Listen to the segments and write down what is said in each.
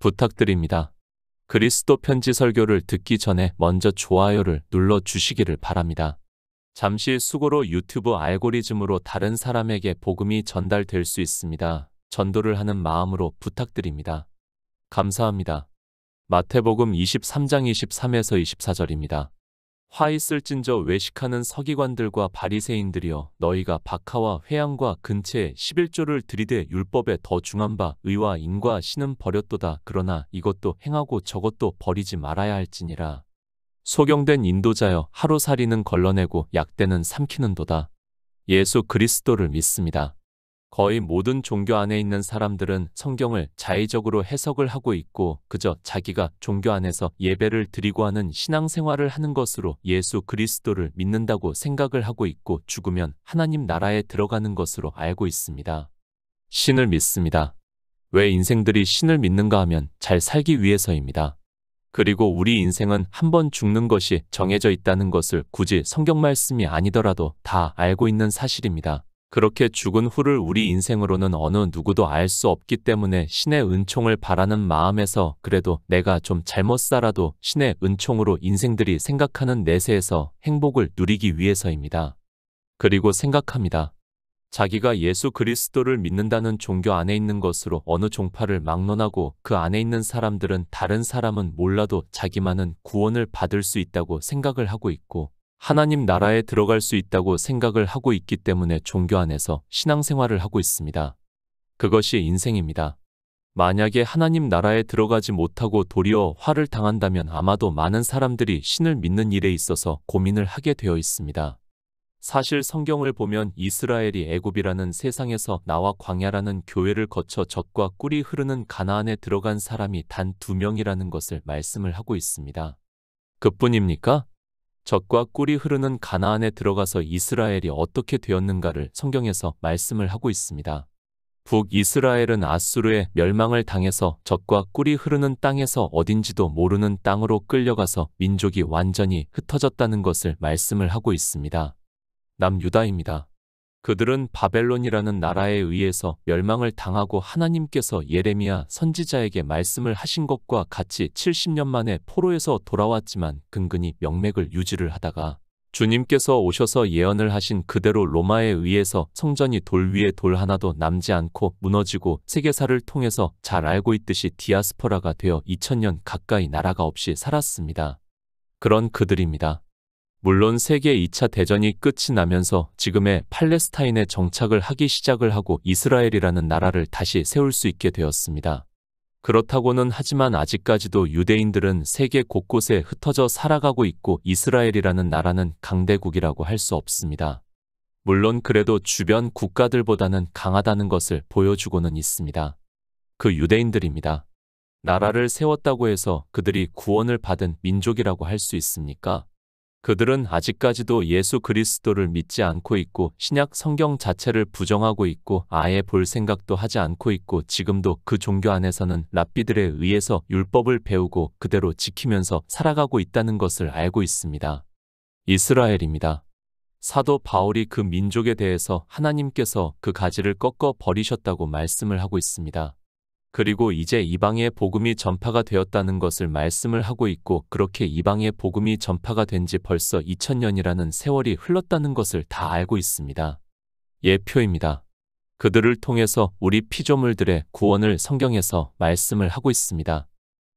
부탁드립니다. 그리스도 편지 설교를 듣기 전에 먼저 좋아요를 눌러 주시기를 바랍니다. 잠시 수고로 유튜브 알고리즘으로 다른 사람에게 복음이 전달될 수 있습니다. 전도를 하는 마음으로 부탁드립니다. 감사합니다. 마태복음 23장 23에서 24절입니다. 화 있을진저 외식하는 서기관들과 바리새인들이여, 너희가 박하와 회양과 근체에 11조를 들이되 율법에 더 중한 바 의와 인과 신은 버렸도다. 그러나 이것도 행하고 저것도 버리지 말아야 할지니라. 소경된 인도자여, 하루살이는 걸러내고 약대는 삼키는도다. 예수 그리스도를 믿습니다. 거의 모든 종교 안에 있는 사람들은 성경을 자의적으로 해석을 하고 있고 그저 자기가 종교 안에서 예배를 드리고 하는 신앙생활을 하는 것으로 예수 그리스도를 믿는다고 생각을 하고 있고 죽으면 하나님 나라에 들어가는 것으로 알고 있습니다. 신을 믿습니다. 왜 인생들이 신을 믿는가 하면 잘 살기 위해서입니다. 그리고 우리 인생은 한 번 죽는 것이 정해져 있다는 것을 굳이 성경 말씀이 아니더라도 다 알고 있는 사실입니다. 그렇게 죽은 후를 우리 인생으로는 어느 누구도 알 수 없기 때문에 신의 은총을 바라는 마음에서 그래도 내가 좀 잘못 살아도 신의 은총으로 인생들이 생각하는 내세에서 행복을 누리기 위해서입니다. 그리고 생각합니다. 자기가 예수 그리스도를 믿는다는 종교 안에 있는 것으로 어느 종파를 막론하고 그 안에 있는 사람들은 다른 사람은 몰라도 자기만은 구원을 받을 수 있다고 생각을 하고 있고 하나님 나라에 들어갈 수 있다고 생각을 하고 있기 때문에 종교 안에서 신앙생활을 하고 있습니다. 그것이 인생입니다. 만약에 하나님 나라에 들어가지 못하고 도리어 화를 당한다면 아마도 많은 사람들이 신을 믿는 일에 있어서 고민을 하게 되어 있습니다. 사실 성경을 보면 이스라엘이 애굽이라는 세상에서 나와 광야라는 교회를 거쳐 젖과 꿀이 흐르는 가나안에 들어간 사람이 단 2명이라는 것을 말씀을 하고 있습니다. 그뿐입니까? 젖과 꿀이 흐르는 가나안에 들어가서 이스라엘이 어떻게 되었는가를 성경에서 말씀을 하고 있습니다. 북이스라엘은 아수르의 멸망을 당해서 젖과 꿀이 흐르는 땅에서 어딘지도 모르는 땅으로 끌려가서 민족이 완전히 흩어졌다는 것을 말씀을 하고 있습니다. 남유다입니다. 그들은 바벨론이라는 나라에 의해서 멸망을 당하고 하나님께서 예레미야 선지자에게 말씀을 하신 것과 같이 70년 만에 포로에서 돌아왔지만 근근히 명맥을 유지를 하다가 주님께서 오셔서 예언을 하신 그대로 로마에 의해서 성전이 돌 위에 돌 하나도 남지 않고 무너지고 세계사를 통해서 잘 알고 있듯이 디아스포라가 되어 2000년 가까이 나라가 없이 살았습니다. 그런 그들입니다. 물론 세계 2차 대전이 끝이 나면서 지금의 팔레스타인에 정착을 하기 시작을 하고 이스라엘이라는 나라를 다시 세울 수 있게 되었습니다. 그렇다고는 하지만 아직까지도 유대인들은 세계 곳곳에 흩어져 살아가고 있고 이스라엘이라는 나라는 강대국이라고 할 수 없습니다. 물론 그래도 주변 국가들보다는 강하다는 것을 보여주고는 있습니다. 그 유대인들입니다. 나라를 세웠다고 해서 그들이 구원을 받은 민족이라고 할 수 있습니까? 그들은 아직까지도 예수 그리스도를 믿지 않고 있고 신약 성경 자체를 부정하고 있고 아예 볼 생각도 하지 않고 있고 지금도 그 종교 안에서는 랍비들에 의해서 율법을 배우고 그대로 지키면서 살아가고 있다는 것을 알고 있습니다. 이스라엘입니다. 사도 바울이 그 민족에 대해서 하나님께서 그 가지를 꺾어 버리셨다고 말씀을 하고 있습니다. 그리고 이제 이방의 복음이 전파가 되었다는 것을 말씀을 하고 있고 그렇게 이방의 복음이 전파가 된 지 벌써 2000년이라는 세월이 흘렀다는 것을 다 알고 있습니다. 예표입니다. 그들을 통해서 우리 피조물들의 구원을 성경에서 말씀을 하고 있습니다.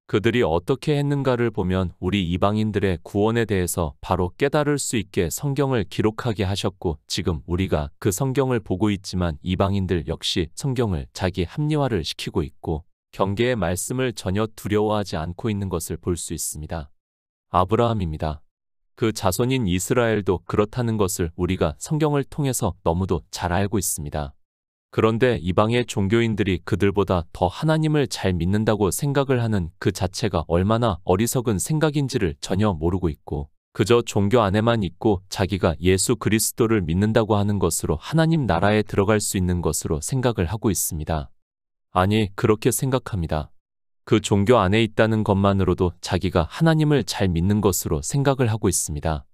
그들이 어떻게 했는가를 보면 우리 이방인들의 구원에 대해서 바로 깨달을 수 있게 성경을 기록하게 하셨고 지금 우리가 그 성경을 보고 있지만 이방인들 역시 성경을 자기 합리화를 시키고 있고 경계의 말씀을 전혀 두려워하지 않고 있는 것을 볼 수 있습니다. 아브라함입니다. 그 자손인 이스라엘도 그렇다는 것을 우리가 성경을 통해서 너무도 잘 알고 있습니다. 그런데 이방의 종교인들이 그들보다 더 하나님을 잘 믿는다고 생각을 하는 그 자체가 얼마나 어리석은 생각인지를 전혀 모르고 있고 그저 종교 안에만 있고 자기가 예수 그리스도를 믿는다고 하는 것으로 하나님 나라에 들어갈 수 있는 것으로 생각을 하고 있습니다. 아니, 그렇게 생각합니다. 그 종교 안에 있다는 것만으로도 자기가 하나님을 잘 믿는 것으로 생각을 하고 있습니다.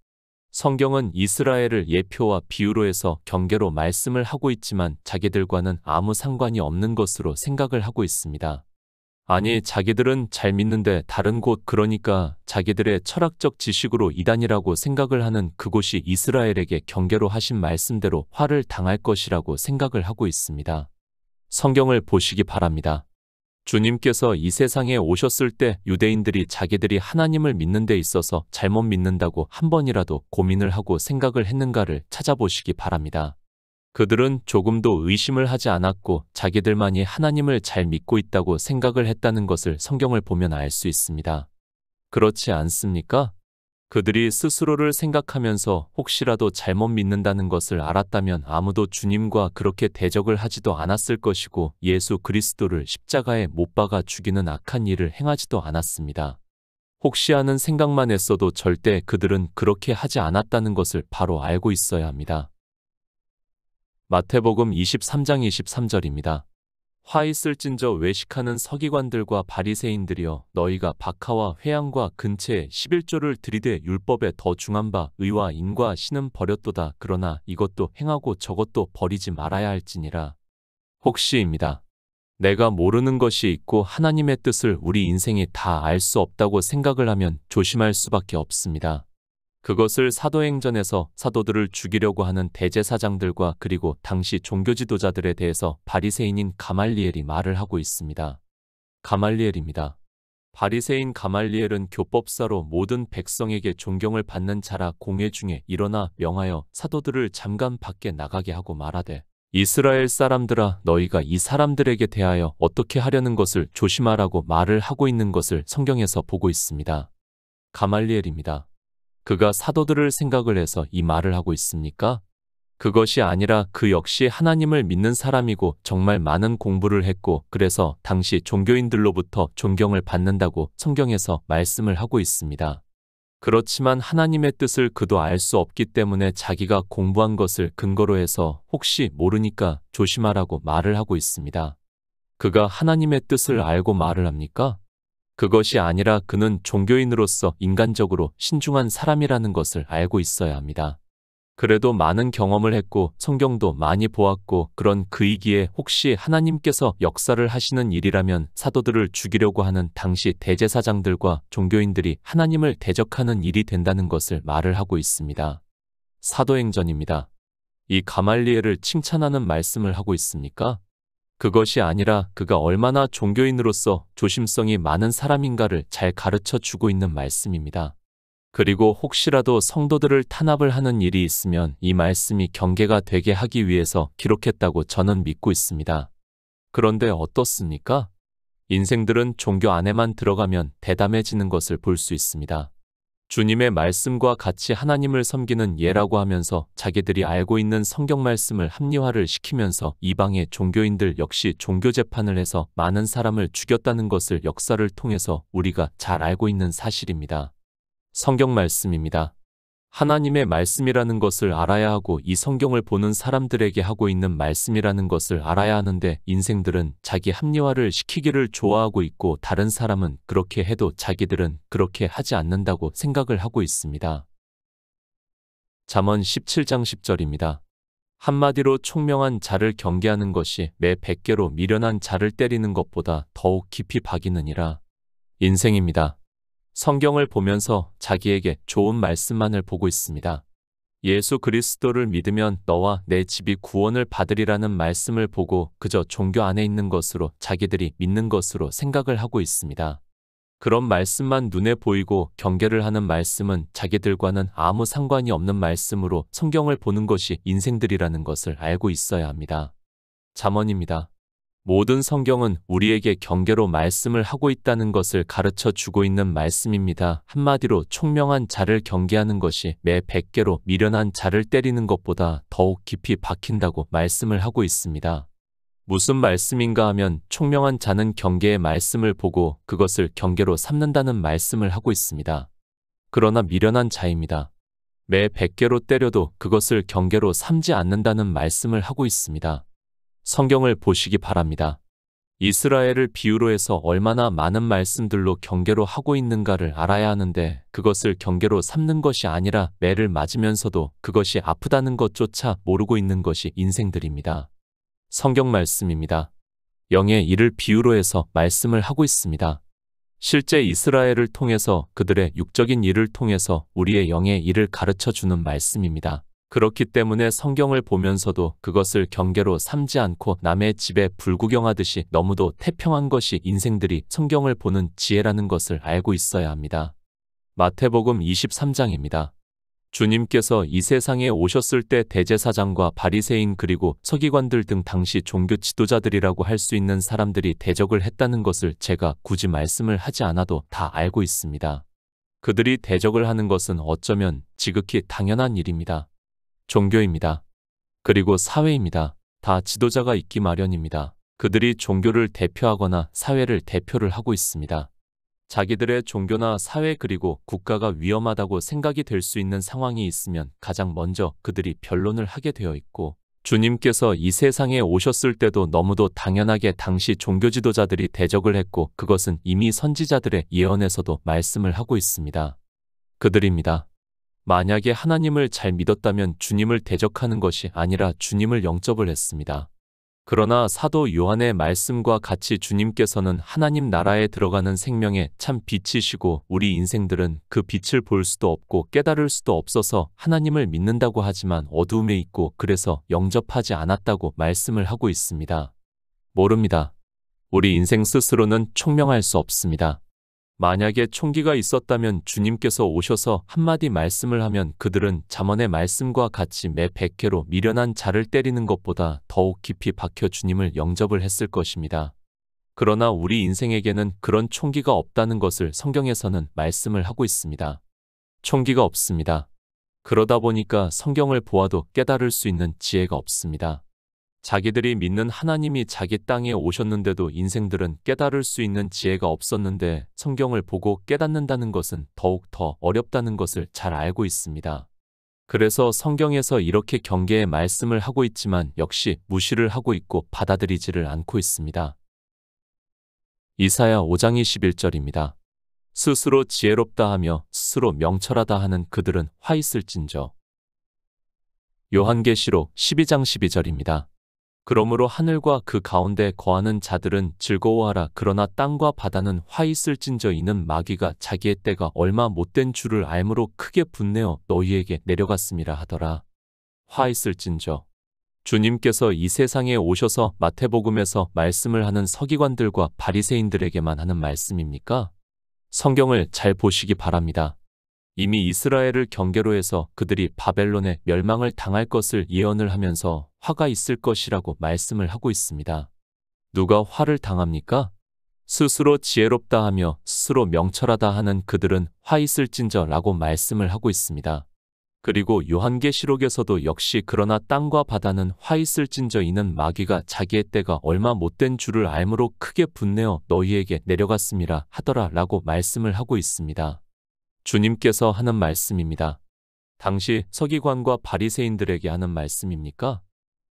성경은 이스라엘을 예표와 비유로 해서 경계로 말씀을 하고 있지만 자기들과는 아무 상관이 없는 것으로 생각을 하고 있습니다. 아니, 자기들은 잘 믿는데 다른 곳, 그러니까 자기들의 철학적 지식으로 이단이라고 생각을 하는 그곳이 이스라엘에게 경계로 하신 말씀대로 화를 당할 것이라고 생각을 하고 있습니다. 성경을 보시기 바랍니다. 주님께서 이 세상에 오셨을 때 유대인들이 자기들이 하나님을 믿는 데 있어서 잘못 믿는다고 한 번이라도 고민을 하고 생각을 했는가를 찾아보시기 바랍니다. 그들은 조금도 의심을 하지 않았고 자기들만이 하나님을 잘 믿고 있다고 생각을 했다는 것을 성경을 보면 알 수 있습니다. 그렇지 않습니까? 그들이 스스로를 생각하면서 혹시라도 잘못 믿는다는 것을 알았다면 아무도 주님과 그렇게 대적을 하지도 않았을 것이고 예수 그리스도를 십자가에 못 박아 죽이는 악한 일을 행하지도 않았습니다. 혹시 하는 생각만 했어도 절대 그들은 그렇게 하지 않았다는 것을 바로 알고 있어야 합니다. 마태복음 23장 23절입니다. 화 있을진저 외식하는 서기관들과 바리새인들이여, 너희가 박하와 회양과 근체에 11조를 들이되 율법에 더 중한 바 의와 인과 신은 버렸도다. 그러나 이것도 행하고 저것도 버리지 말아야 할지니라. 혹시입니다. 내가 모르는 것이 있고 하나님의 뜻을 우리 인생이 다 알 수 없다고 생각을 하면 조심할 수밖에 없습니다. 그것을 사도행전에서 사도들을 죽이려고 하는 대제사장들과 그리고 당시 종교지도자들에 대해서 바리새인인 가말리엘이 말을 하고 있습니다. 가말리엘입니다. 바리새인 가말리엘은 교법사로 모든 백성에게 존경을 받는 자라 공회 중에 일어나 명하여 사도들을 잠깐 밖에 나가게 하고 말하되, 이스라엘 사람들아, 너희가 이 사람들에게 대하여 어떻게 하려는 것을 조심하라고 말을 하고 있는 것을 성경에서 보고 있습니다. 가말리엘입니다. 그가 사도들을 생각을 해서 이 말을 하고 있습니까? 그것이 아니라 그 역시 하나님을 믿는 사람이고 정말 많은 공부를 했고 그래서 당시 종교인들로부터 존경을 받는다고 성경에서 말씀을 하고 있습니다. 그렇지만 하나님의 뜻을 그도 알 수 없기 때문에 자기가 공부한 것을 근거로 해서 혹시 모르니까 조심하라고 말을 하고 있습니다. 그가 하나님의 뜻을 알고 말을 합니까? 그것이 아니라 그는 종교인으로서 인간적으로 신중한 사람이라는 것을 알고 있어야 합니다. 그래도 많은 경험을 했고 성경도 많이 보았고 그런 그이기에 혹시 하나님께서 역사를 하시는 일이라면 사도들을 죽이려고 하는 당시 대제사장들과 종교인들이 하나님을 대적하는 일이 된다는 것을 말을 하고 있습니다. 사도행전입니다. 이 가말리엘을 칭찬하는 말씀을 하고 있습니까? 그것이 아니라 그가 얼마나 종교인으로서 조심성이 많은 사람인가를 잘 가르쳐 주고 있는 말씀입니다. 그리고 혹시라도 성도들을 탄압을 하는 일이 있으면 이 말씀이 경계가 되게 하기 위해서 기록했다고 저는 믿고 있습니다. 그런데 어떻습니까? 인생들은 종교 안에만 들어가면 대담해지는 것을 볼 수 있습니다. 주님의 말씀과 같이 하나님을 섬기는 예라고 하면서 자기들이 알고 있는 성경 말씀을 합리화를 시키면서 이방의 종교인들 역시 종교 재판을 해서 많은 사람을 죽였다는 것을 역사를 통해서 우리가 잘 알고 있는 사실입니다. 성경 말씀입니다. 하나님의 말씀이라는 것을 알아야 하고 이 성경을 보는 사람들에게 하고 있는 말씀이라는 것을 알아야 하는데 인생들은 자기 합리화를 시키기를 좋아하고 있고 다른 사람은 그렇게 해도 자기들은 그렇게 하지 않는다고 생각을 하고 있습니다. 잠언 17장 10절입니다. 한마디로 총명한 자를 경계하는 것이 매 100개로 미련한 자를 때리는 것보다 더욱 깊이 박이느니라. 인생입니다. 성경을 보면서 자기에게 좋은 말씀만을 보고 있습니다. 예수 그리스도를 믿으면 너와 내 집이 구원을 받으리라는 말씀을 보고 그저 종교 안에 있는 것으로 자기들이 믿는 것으로 생각을 하고 있습니다. 그런 말씀만 눈에 보이고 경계를 하는 말씀은 자기들과는 아무 상관이 없는 말씀으로 성경을 보는 것이 인생들이라는 것을 알고 있어야 합니다. 잠언입니다. 모든 성경은 우리에게 경계로 말씀을 하고 있다는 것을 가르쳐 주고 있는 말씀입니다. 한마디로 총명한 자를 경계하는 것이 매 100개로 미련한 자를 때리는 것보다 더욱 깊이 박힌다고 말씀을 하고 있습니다. 무슨 말씀인가 하면 총명한 자는 경계의 말씀을 보고 그것을 경계로 삼는다는 말씀을 하고 있습니다. 그러나 미련한 자입니다. 매 100개로 때려도 그것을 경계로 삼지 않는다는 말씀을 하고 있습니다. 성경을 보시기 바랍니다. 이스라엘을 비유로 해서 얼마나 많은 말씀들로 경계로 하고 있는가를 알아야 하는데 그것을 경계로 삼는 것이 아니라 매를 맞으면서도 그것이 아프다는 것조차 모르고 있는 것이 인생들입니다. 성경 말씀입니다. 영의 일을 비유로 해서 말씀을 하고 있습니다. 실제 이스라엘을 통해서 그들의 육적인 일을 통해서 우리의 영의 일을 가르쳐 주는 말씀입니다. 그렇기 때문에 성경을 보면서도 그것을 경계로 삼지 않고 남의 집에 불구경하듯이 너무도 태평한 것이 인생들이 성경을 보는 지혜라는 것을 알고 있어야 합니다. 마태복음 23장입니다. 주님께서 이 세상에 오셨을 때 대제사장과 바리새인 그리고 서기관들 등 당시 종교 지도자들이라고 할 수 있는 사람들이 대적을 했다는 것을 제가 굳이 말씀을 하지 않아도 다 알고 있습니다. 그들이 대적을 하는 것은 어쩌면 지극히 당연한 일입니다. 종교입니다. 그리고 사회입니다. 다 지도자가 있기 마련입니다. 그들이 종교를 대표하거나 사회를 대표를 하고 있습니다. 자기들의 종교나 사회 그리고 국가가 위험하다고 생각이 될 수 있는 상황이 있으면 가장 먼저 그들이 변론을 하게 되어 있고, 주님께서 이 세상에 오셨을 때도 너무도 당연하게 당시 종교 지도자들이 대적을 했고 그것은 이미 선지자들의 예언에서도 말씀을 하고 있습니다. 그들입니다. 만약에 하나님을 잘 믿었다면 주님을 대적하는 것이 아니라 주님을 영접을 했습니다. 그러나 사도 요한의 말씀과 같이 주님께서는 하나님 나라에 들어가는 생명의 참 빛이시고 우리 인생들은 그 빛을 볼 수도 없고 깨달을 수도 없어서 하나님을 믿는다고 하지만 어두움에 있고 그래서 영접하지 않았다고 말씀을 하고 있습니다. 모릅니다. 우리 인생 스스로는 총명할 수 없습니다. 만약에 총기가 있었다면 주님께서 오셔서 한마디 말씀을 하면 그들은 잠언의 말씀과 같이 매 100개로 미련한 자를 때리는 것보다 더욱 깊이 박혀 주님을 영접을 했을 것입니다. 그러나 우리 인생에게는 그런 총기가 없다는 것을 성경에서는 말씀을 하고 있습니다. 총기가 없습니다. 그러다 보니까 성경을 보아도 깨달을 수 있는 지혜가 없습니다. 자기들이 믿는 하나님이 자기 땅에 오셨는데도 인생들은 깨달을 수 있는 지혜가 없었는데 성경을 보고 깨닫는다는 것은 더욱 더 어렵다는 것을 잘 알고 있습니다. 그래서 성경에서 이렇게 경계의 말씀을 하고 있지만 역시 무시를 하고 있고 받아들이지를 않고 있습니다. 이사야 5장 21절입니다. 스스로 지혜롭다 하며 스스로 명철하다 하는 그들은 화 있을진저. 요한계시록 12장 12절입니다. 그러므로 하늘과 그 가운데 거하는 자들은 즐거워하라. 그러나 땅과 바다는 화 있을진저. 이는 마귀가 자기의 때가 얼마 못된 줄을 알므로 크게 분내어 너희에게 내려갔음이라 하더라. 화 있을진저. 주님께서 이 세상에 오셔서 마태복음에서 말씀을 하는 서기관들과 바리새인들에게만 하는 말씀입니까? 성경을 잘 보시기 바랍니다. 이미 이스라엘을 경계로 해서 그들이 바벨론의 멸망을 당할 것을 예언을 하면서 화가 있을 것이라고 말씀을 하고 있습니다. 누가 화를 당합니까? 스스로 지혜롭다 하며 스스로 명철하다 하는 그들은 화 있을진저 라고 말씀을 하고 있습니다. 그리고 요한계시록에서도 역시 그러나 땅과 바다는 화 있을진저. 이는 마귀가 자기의 때가 얼마 못된 줄을 알므로 크게 분내어 너희에게 내려갔음이라 하더라 라고 말씀을 하고 있습니다. 주님께서 하는 말씀입니다. 당시 서기관과 바리새인들에게 하는 말씀입니까?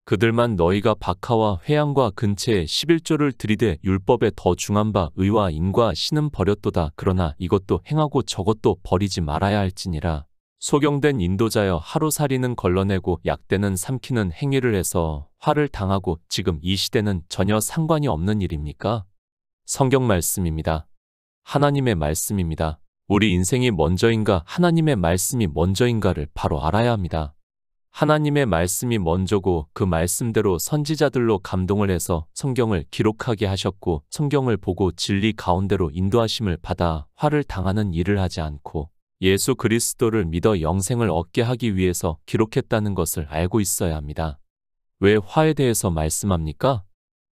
그들만 너희가 박하와 회양과 근체에 11조를 들이되 율법에 더 중한 바 의와 인과 신은 버렸도다. 그러나 이것도 행하고 저것도 버리지 말아야 할지니라. 소경된 인도자여, 하루살이는 걸러내고 약대는 삼키는 행위를 해서 화를 당하고 지금 이 시대는 전혀 상관이 없는 일입니까? 성경 말씀입니다. 하나님의 말씀입니다. 우리 인생이 먼저인가 하나님의 말씀이 먼저인가를 바로 알아야 합니다. 하나님의 말씀이 먼저고 그 말씀대로 선지자들로 감동을 해서 성경을 기록하게 하셨고 성경을 보고 진리 가운데로 인도하심을 받아 화를 당하는 일을 하지 않고 예수 그리스도를 믿어 영생을 얻게 하기 위해서 기록했다는 것을 알고 있어야 합니다. 왜 화에 대해서 말씀합니까?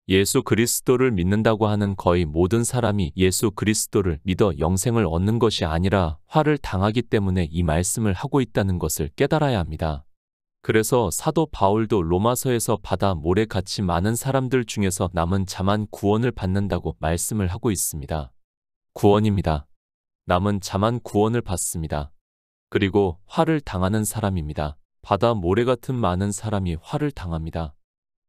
예수 그리스도를 믿는다고 하는 거의 모든 사람이 예수 그리스도를 믿어 영생을 얻는 것이 아니라 화를 당하기 때문에 이 말씀을 하고 있다는 것을 깨달아야 합니다. 그래서 사도 바울도 로마서에서 바다 모래같이 많은 사람들 중에서 남은 자만 구원을 받는다고 말씀을 하고 있습니다. 구원입니다. 남은 자만 구원을 받습니다. 그리고 화를 당하는 사람입니다. 바다 모래 같은 많은 사람이 화를 당합니다.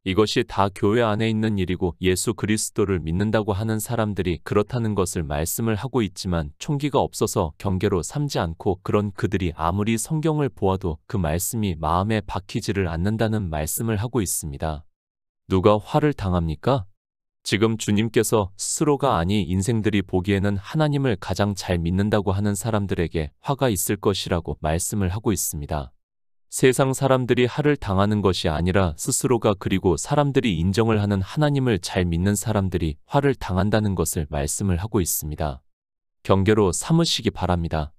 이것이 다 교회 안에 있는 일이고 예수 그리스도를 믿는다고 하는 사람들이 그렇다는 것을 말씀을 하고 있지만 총기가 없어서 경계로 삼지 않고 그런 그들이 아무리 성경을 보아도 그 말씀이 마음에 박히지를 않는다는 말씀을 하고 있습니다. 누가 화를 당합니까? 지금 주님께서 스스로가 아니 인생들이 보기에는 하나님을 가장 잘 믿는다고 하는 사람들에게 화가 있을 것이라고 말씀을 하고 있습니다. 세상 사람들이 화를 당하는 것이 아니라 스스로가 그리고 사람들이 인정을 하는 하나님을 잘 믿는 사람들이 화를 당한다는 것을 말씀을 하고 있습니다. 경계로 삼으시기 바랍니다.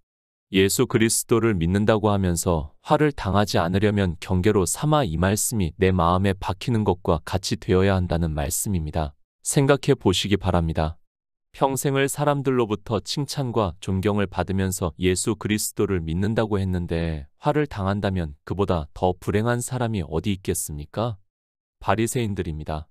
예수 그리스도를 믿는다고 하면서 화를 당하지 않으려면 경계로 삼아 이 말씀이 내 마음에 박히는 것과 같이 되어야 한다는 말씀입니다. 생각해 보시기 바랍니다. 평생을 사람들로부터 칭찬과 존경을 받으면서 예수 그리스도를 믿는다고 했는데 화를 당한다면 그보다 더 불행한 사람이 어디 있겠습니까? 바리새인들입니다.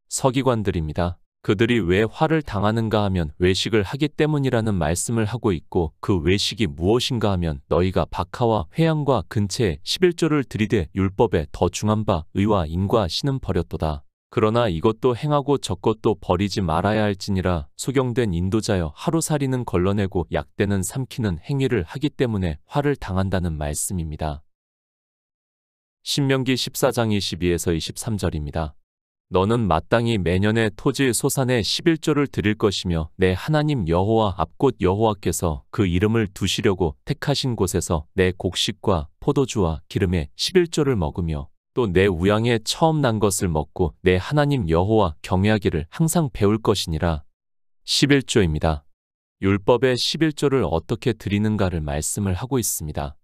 서기관들입니다. 그들이 왜 화를 당하는가 하면 외식을 하기 때문이라는 말씀을 하고 있고 그 외식이 무엇인가 하면 너희가 박하와 회양과 근체에 11조를 들이되 율법에 더 중한 바 의와 인과 신은 버렸도다. 그러나 이것도 행하고 저것도 버리지 말아야 할지니라. 소경된 인도자여 하루살이는 걸러내고 약대는 삼키는 행위를 하기 때문에 화를 당한다는 말씀입니다. 신명기 14장 22에서 23절입니다. 너는 마땅히 매년에 토지 소산의 11조를 드릴 것이며 내 하나님 여호와 앞곧 여호와께서 그 이름을 두시려고 택하신 곳에서 내 곡식과 포도주와 기름의 11조를 먹으며 또 내 우양에 처음 난 것을 먹고 내 하나님 여호와 경외하기를 항상 배울 것이니라. 11조입니다. 율법의 11조를 어떻게 드리는가를 말씀을 하고 있습니다.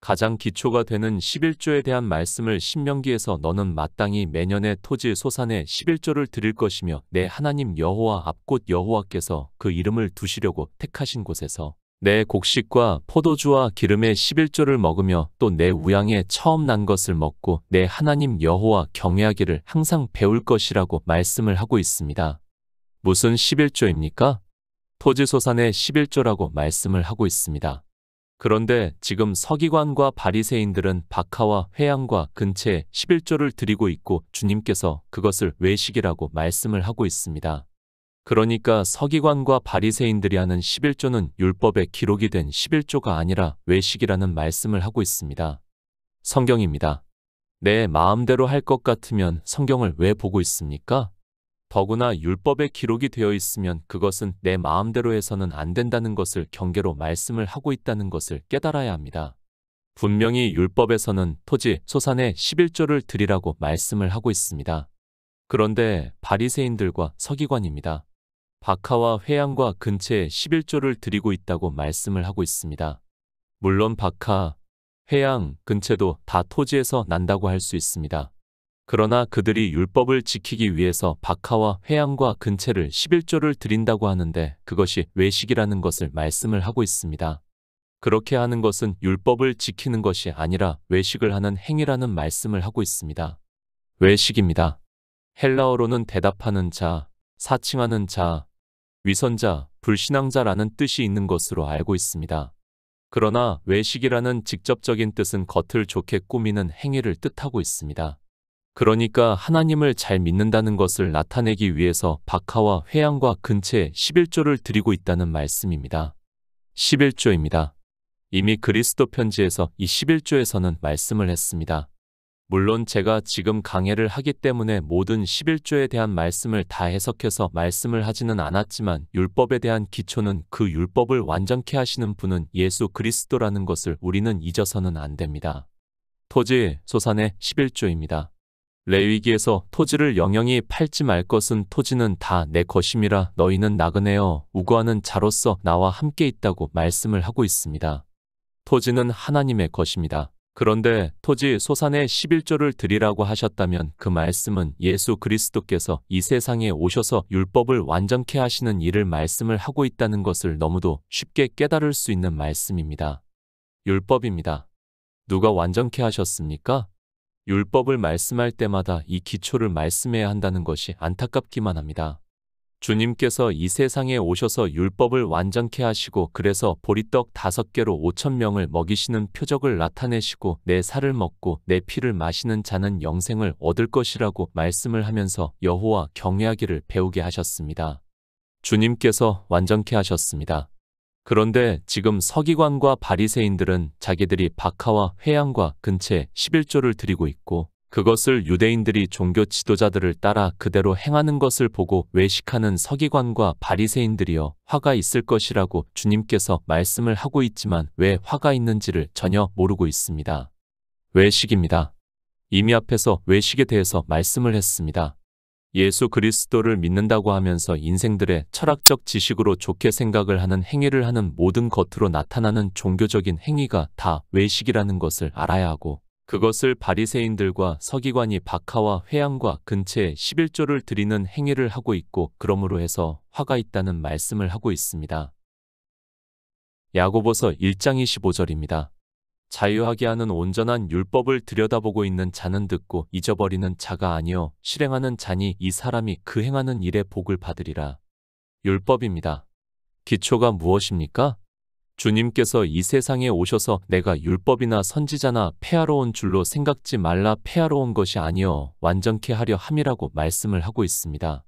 가장 기초가 되는 11조에 대한 말씀을 신명기에서 너는 마땅히 매년에 토지 소산의 11조를 드릴 것이며 내 하나님 여호와 앞곧 여호와께서 그 이름을 두시려고 택하신 곳에서 내 곡식과 포도주와 기름의 11조를 먹으며 또 내 우양에 처음 난 것을 먹고 내 하나님 여호와 경외하기를 항상 배울 것이라고 말씀을 하고 있습니다. 무슨 11조입니까? 토지 소산의 11조라고 말씀을 하고 있습니다. 그런데 지금 서기관과 바리새인들은 박하와 회양과 근체에 11조를 드리고 있고 주님께서 그것을 외식이라고 말씀을 하고 있습니다. 그러니까 서기관과 바리새인들이 하는 11조는 율법에 기록이 된 11조가 아니라 외식이라는 말씀을 하고 있습니다. 성경입니다. 내 마음대로 할 것 같으면 성경을 왜 보고 있습니까? 더구나 율법에 기록이 되어 있으면 그것은 내 마음대로 해서는 안 된다는 것을 경계로 말씀을 하고 있다는 것을 깨달아야 합니다. 분명히 율법에서는 토지, 소산의 11조를 드리라고 말씀을 하고 있습니다. 그런데 바리새인들과 서기관입니다. 박하와 회양과 근체에 11조를 드리고 있다고 말씀을 하고 있습니다. 물론 박하, 회양, 근체도 다 토지에서 난다고 할 수 있습니다. 그러나 그들이 율법을 지키기 위해서 박하와 회양과 근체를 11조를 드린다고 하는데 그것이 외식이라는 것을 말씀을 하고 있습니다. 그렇게 하는 것은 율법을 지키는 것이 아니라 외식을 하는 행위라는 말씀을 하고 있습니다. 외식입니다. 헬라어로는 대답하는 자, 사칭하는 자, 위선자, 불신앙자라는 뜻이 있는 것으로 알고 있습니다. 그러나 외식이라는 직접적인 뜻은 겉을 좋게 꾸미는 행위를 뜻하고 있습니다. 그러니까 하나님을 잘 믿는다는 것을 나타내기 위해서 박하와 회양과 근체에 11조를 드리고 있다는 말씀입니다. 11조입니다. 이미 그리스도 편지에서 이 11조에서는 말씀을 했습니다. 물론 제가 지금 강해를 하기 때문에 모든 11조에 대한 말씀을 다 해석해서 말씀을 하지는 않았지만 율법에 대한 기초는 그 율법을 완전케 하시는 분은 예수 그리스도라는 것을 우리는 잊어서는 안 됩니다. 토지, 소산의 11조입니다. 레위기에서 토지를 영영이 팔지 말 것은 토지는 다 내 것임이라 너희는 나그네여 우거하는 자로서 나와 함께 있다고 말씀을 하고 있습니다. 토지는 하나님의 것입니다. 그런데 토지 소산의 11조를 드리라고 하셨다면 그 말씀은 예수 그리스도께서 이 세상에 오셔서 율법을 완전케 하시는 일을 말씀을 하고 있다는 것을 너무도 쉽게 깨달을 수 있는 말씀입니다. 율법입니다. 누가 완전케 하셨습니까? 율법을 말씀할 때마다 이 기초를 말씀해야 한다는 것이 안타깝기만 합니다. 주님께서 이 세상에 오셔서 율법을 완전케 하시고 그래서 보리떡 5개로 5,000명을 먹이시는 표적을 나타내시고 내 살을 먹고 내 피를 마시는 자는 영생을 얻을 것이라고 말씀을 하면서 여호와 경외하기를 배우게 하셨습니다. 주님께서 완전케 하셨습니다. 그런데 지금 서기관과 바리새인들은 자기들이 박하와 회양과 근체에 11조를 드리고 있고 그것을 유대인들이 종교 지도자들을 따라 그대로 행하는 것을 보고 외식하는 서기관과 바리새인들이여 화가 있을 것이라고 주님께서 말씀을 하고 있지만 왜 화가 있는지를 전혀 모르고 있습니다. 외식입니다. 이미 앞에서 외식에 대해서 말씀을 했습니다. 예수 그리스도를 믿는다고 하면서 인생들의 철학적 지식으로 좋게 생각을 하는 행위를 하는 모든 겉으로 나타나는 종교적인 행위가 다 외식이라는 것을 알아야 하고 그것을 바리새인들과 서기관이 박하와 회양과 근처에 11조를 드리는 행위를 하고 있고 그러므로 해서 화가 있다는 말씀을 하고 있습니다. 야고보서 1장 25절입니다. 자유하게 하는 온전한 율법을 들여다보고 있는 자는 듣고 잊어버리는 자가 아니요 실행하는 자니 이 사람이 그 행하는 일에 복을 받으리라. 율법입니다. 기초가 무엇입니까? 주님께서 이 세상에 오셔서 내가 율법이나 선지자나 폐하러 온 줄로 생각지 말라 폐하러 온 것이 아니요 완전케 하려 함이라고 말씀을 하고 있습니다.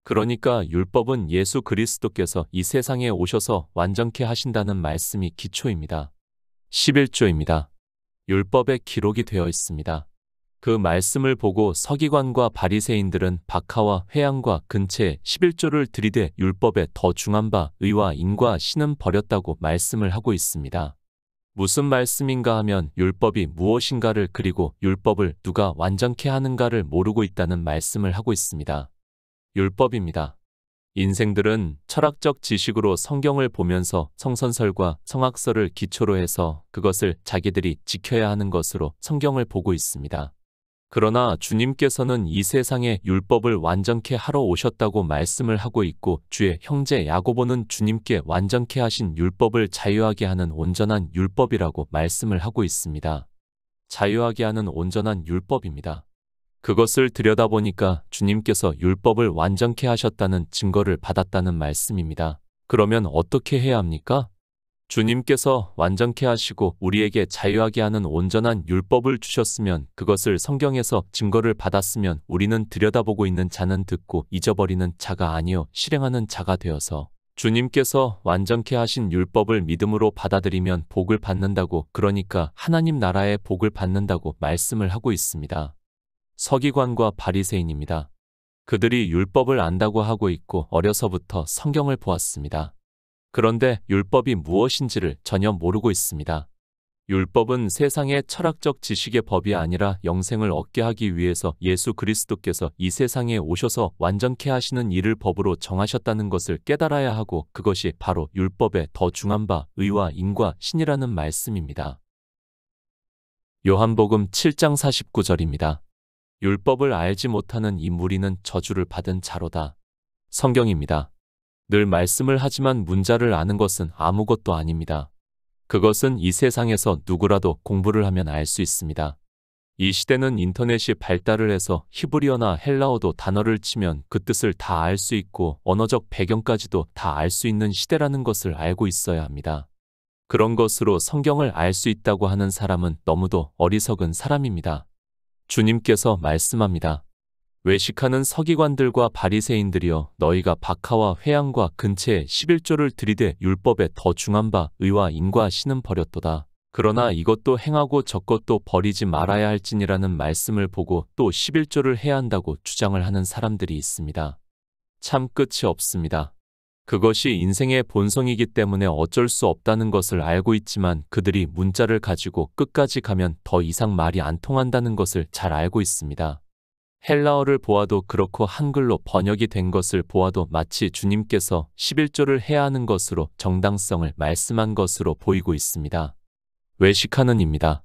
그러니까 율법은 예수 그리스도께서 이 세상에 오셔서 완전케 하신다는 말씀이 기초입니다. 11조입니다. 율법에 기록이 되어 있습니다. 그 말씀을 보고 서기관과 바리새인들은 박하와 회양과 근처에 11조를 들이대 율법에 더 중한 바 의와 인과 신은 버렸다고 말씀을 하고 있습니다. 무슨 말씀인가 하면 율법이 무엇인가를 그리고 율법을 누가 완전케 하는가를 모르고 있다는 말씀을 하고 있습니다. 율법입니다. 인생들은 철학적 지식으로 성경을 보면서 성선설과 성학설을 기초로 해서 그것을 자기들이 지켜야 하는 것으로 성경을 보고 있습니다. 그러나 주님께서는 이 세상에 율법을 완전케 하러 오셨다고 말씀을 하고 있고 주의 형제 야고보는 주님께 완전케 하신 율법을 자유하게 하는 온전한 율법이라고 말씀을 하고 있습니다. 자유하게 하는 온전한 율법입니다. 그것을 들여다보니까 주님께서 율법을 완전케 하셨다는 증거를 받았다는 말씀입니다. 그러면 어떻게 해야 합니까? 주님께서 완전케 하시고 우리에게 자유하게 하는 온전한 율법을 주셨으면 그것을 성경에서 증거를 받았으면 우리는 들여다보고 있는 자는 듣고 잊어버리는 자가 아니요 실행하는 자가 되어서 주님께서 완전케 하신 율법을 믿음으로 받아들이면 복을 받는다고 그러니까 하나님 나라의 복을 받는다고 말씀을 하고 있습니다. 서기관과 바리새인입니다. 그들이 율법을 안다고 하고 있고 어려서부터 성경을 보았습니다. 그런데 율법이 무엇인지를 전혀 모르고 있습니다. 율법은 세상의 철학적 지식의 법이 아니라 영생을 얻게 하기 위해서 예수 그리스도께서 이 세상에 오셔서 완전케 하시는 일을 법으로 정하셨다는 것을 깨달아야 하고 그것이 바로 율법에 더 중한 바 의와 인과 신이라는 말씀입니다. 요한복음 7장 49절입니다. 율법을 알지 못하는 이 무리는 저주를 받은 자로다. 성경입니다. 늘 말씀을 하지만 문자를 아는 것은 아무것도 아닙니다. 그것은 이 세상에서 누구라도 공부를 하면 알 수 있습니다. 이 시대는 인터넷이 발달을 해서 히브리어나 헬라어도 단어를 치면 그 뜻을 다 알 수 있고 언어적 배경까지도 다 알 수 있는 시대라는 것을 알고 있어야 합니다. 그런 것으로 성경을 알 수 있다고 하는 사람은 너무도 어리석은 사람입니다. 주님께서 말씀합니다. 외식하는 서기관들과 바리새인들이여 너희가 박하와 회양과 근처에 11조를 들이대 율법에 더 중한 바 의와 인과 신은 버렸도다. 그러나 이것도 행하고 저것도 버리지 말아야 할지니라는 말씀을 보고 또 11조를 해야 한다고 주장을 하는 사람들이 있습니다. 참 끝이 없습니다. 그것이 인생의 본성이기 때문에 어쩔 수 없다는 것을 알고 있지만 그들이 문자를 가지고 끝까지 가면 더 이상 말이 안 통한다는 것을 잘 알고 있습니다. 헬라어를 보아도 그렇고 한글로 번역이 된 것을 보아도 마치 주님께서 11조를 해야 하는 것으로 정당성을 말씀한 것으로 보이고 있습니다. 외식하는 입니다.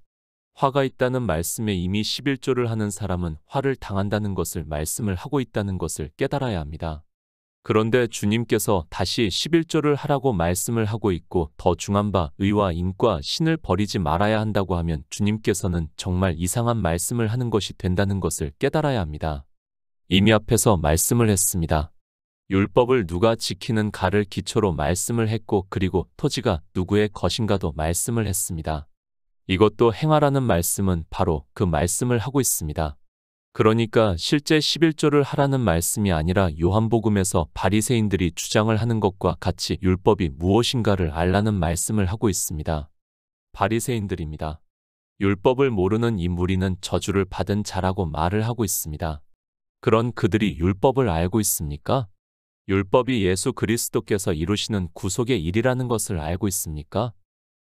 화가 있다는 말씀에 이미 11조를 하는 사람은 화를 당한다는 것을 말씀을 하고 있다는 것을 깨달아야 합니다. 그런데 주님께서 다시 11조를 하라고 말씀을 하고 있고 더 중한 바 의와 인과 신을 버리지 말아야 한다고 하면 주님께서는 정말 이상한 말씀을 하는 것이 된다는 것을 깨달아야 합니다. 이미 앞에서 말씀을 했습니다. 율법을 누가 지키는 가를 기초로 말씀을 했고 그리고 토지가 누구의 것인가도 말씀을 했습니다. 이것도 행하라는 말씀은 바로 그 말씀을 하고 있습니다. 그러니까 실제 11조를 하라는 말씀이 아니라 요한복음에서 바리새인들이 주장을 하는 것과 같이 율법이 무엇인가를 알라는 말씀을 하고 있습니다. 바리새인들입니다. 율법을 모르는 이 무리는 저주를 받은 자라고 말을 하고 있습니다. 그런 그들이 율법을 알고 있습니까? 율법이 예수 그리스도께서 이루시는 구속의 일이라는 것을 알고 있습니까?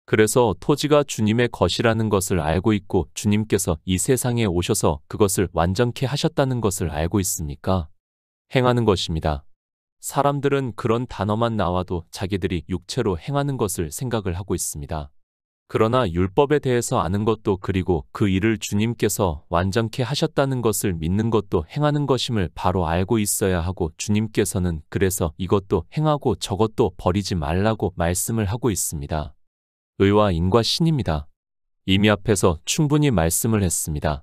그래서 토지가 주님의 것이라는 것을 알고 있고 주님께서 이 세상에 오셔서 그것을 완전케 하셨다는 것을 알고 있습니까? 행하는 것입니다. 사람들은 그런 단어만 나와도 자기들이 육체로 행하는 것을 생각을 하고 있습니다. 그러나 율법에 대해서 아는 것도 그리고 그 일을 주님께서 완전케 하셨다는 것을 믿는 것도 행하는 것임을 바로 알고 있어야 하고 주님께서는 그래서 이것도 행하고 저것도 버리지 말라고 말씀을 하고 있습니다. 의와 인과 신입니다. 이미 앞에서 충분히 말씀을 했습니다.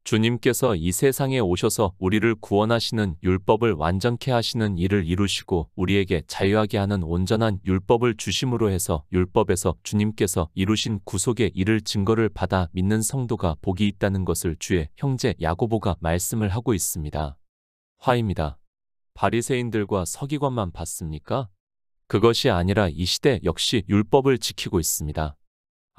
주님께서 이 세상에 오셔서 우리를 구원하시는 율법을 완전케 하시는 일을 이루시고 우리에게 자유하게 하는 온전한 율법을 주심으로 해서 율법에서 주님께서 이루신 구속의 일을 증거를 받아 믿는 성도가 복이 있다는 것을 주의 형제 야고보가 말씀을 하고 있습니다. 화입니다. 바리새인들과 서기관만 봤습니까? 그것이 아니라 이 시대 역시 율법을 지키고 있습니다.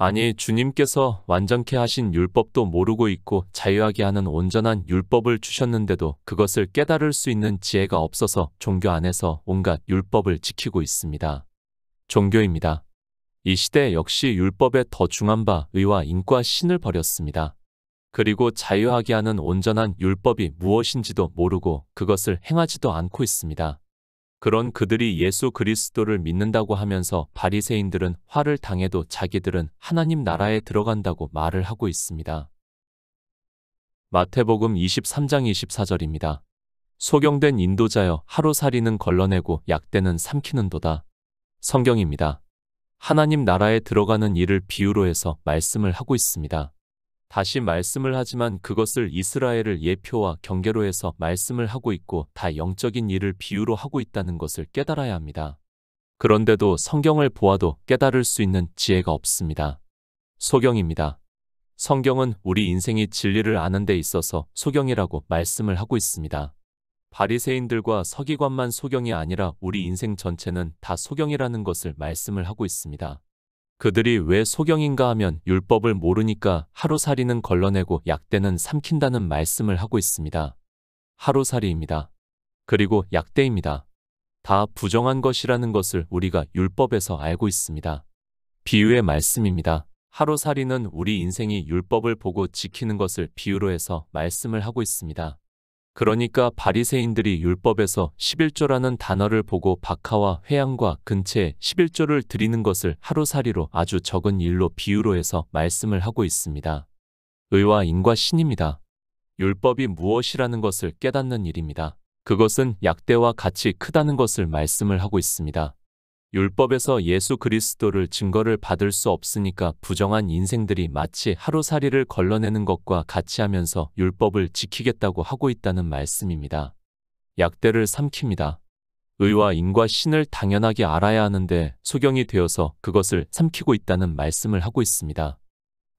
아니, 주님께서 완전케 하신 율법도 모르고 있고 자유하게 하는 온전한 율법을 주셨는데도 그것을 깨달을 수 있는 지혜가 없어서 종교 안에서 온갖 율법을 지키고 있습니다. 종교입니다. 이 시대 역시 율법에 더 중한 바 의와 인과 신을 버렸습니다. 그리고 자유하게 하는 온전한 율법이 무엇인지도 모르고 그것을 행하지도 않고 있습니다. 그런 그들이 예수 그리스도를 믿는다고 하면서 바리새인들은 화를 당해도 자기들은 하나님 나라에 들어간다고 말을 하고 있습니다. 마태복음 23장 24절입니다. 소경된 인도자여 하루살이는 걸러내고 약대는 삼키는도다. 성경입니다. 하나님 나라에 들어가는 일을 비유로 해서 말씀을 하고 있습니다. 다시 말씀을 하지만 그것을 이스라엘을 예표와 경계로 해서 말씀을 하고 있고 다 영적인 일을 비유로 하고 있다는 것을 깨달아야 합니다. 그런데도 성경을 보아도 깨달을 수 있는 지혜가 없습니다. 소경입니다. 성경은 우리 인생이 진리를 아는 데 있어서 소경이라고 말씀을 하고 있습니다. 바리새인들과 서기관만 소경이 아니라 우리 인생 전체는 다 소경이라는 것을 말씀을 하고 있습니다. 그들이 왜 소경인가 하면 율법을 모르니까 하루살이는 걸러내고 약대는 삼킨다는 말씀을 하고 있습니다. 하루살이입니다. 그리고 약대입니다. 다 부정한 것이라는 것을 우리가 율법에서 알고 있습니다. 비유의 말씀입니다. 하루살이는 우리 인생이 율법을 보고 지키는 것을 비유로 해서 말씀을 하고 있습니다. 그러니까 바리새인들이 율법에서 11조라는 단어를 보고 박하와 회양과 근체에 11조를 드리는 것을 하루살이로 아주 적은 일로 비유로 해서 말씀을 하고 있습니다. 의와 인과 신입니다. 율법이 무엇이라는 것을 깨닫는 일입니다. 그것은 약대와 같이 크다는 것을 말씀을 하고 있습니다. 율법에서 예수 그리스도를 증거를 받을 수 없으니까 부정한 인생들이 마치 하루살이를 걸러내는 것과 같이 하면서 율법을 지키겠다고 하고 있다는 말씀입니다. 약대를 삼킵니다. 의와 인과 신을 당연하게 알아야 하는데 소경이 되어서 그것을 삼키고 있다는 말씀을 하고 있습니다.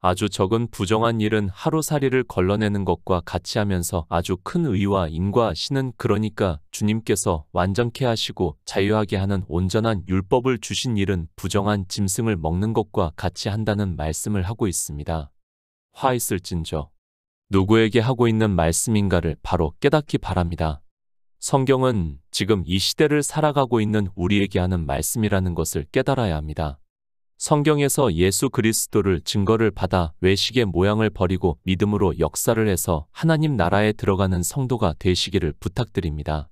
아주 적은 부정한 일은 하루살이를 걸러내는 것과 같이 하면서 아주 큰 의와 인과 신은 그러니까 주님께서 완전케 하시고 자유하게 하는 온전한 율법을 주신 일은 부정한 짐승을 먹는 것과 같이 한다는 말씀을 하고 있습니다. 화 있을진저. 누구에게 하고 있는 말씀인가를 바로 깨닫기 바랍니다. 성경은 지금 이 시대를 살아가고 있는 우리에게 하는 말씀이라는 것을 깨달아야 합니다. 성경에서 예수 그리스도를 증거를 받아 외식의 모양을 버리고 믿음으로 역사를 해서 하나님 나라에 들어가는 성도가 되시기를 부탁드립니다.